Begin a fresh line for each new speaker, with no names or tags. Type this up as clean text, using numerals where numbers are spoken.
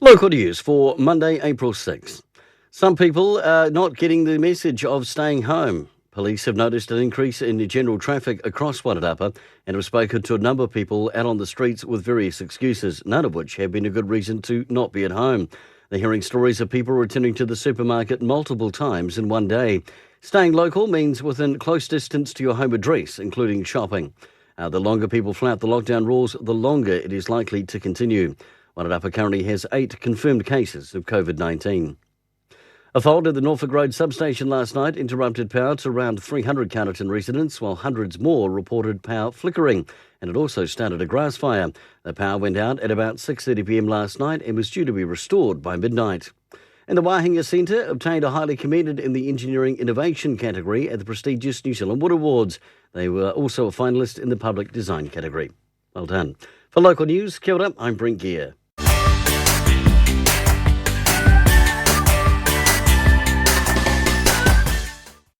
Local news for Monday, April 6th. Some people are not getting the message of staying home. Police have noticed an increase in the general traffic across Wairarapa and have spoken to a number of people out on the streets with various excuses, none of which have been a good reason to not be at home. They're hearing stories of people returning to the supermarket multiple times in one day. Staying local means within close distance to your home address, including shopping. The longer people flout the lockdown rules, the longer it is likely to continue. Wairarapa currently has 8 confirmed cases of COVID-19. A fault at the Norfolk Road substation last night interrupted power to around 300 Carterton residents, while hundreds more reported power flickering, and it also started a grass fire. The power went out at about 6:30pm last night and was due to be restored by midnight. And the Wāhinga Centre obtained a highly commended in the Engineering Innovation category at the prestigious New Zealand Wood Awards. They were also a finalist in the Public Design category. Well done. For local news, kia ora, I'm Brent Gare.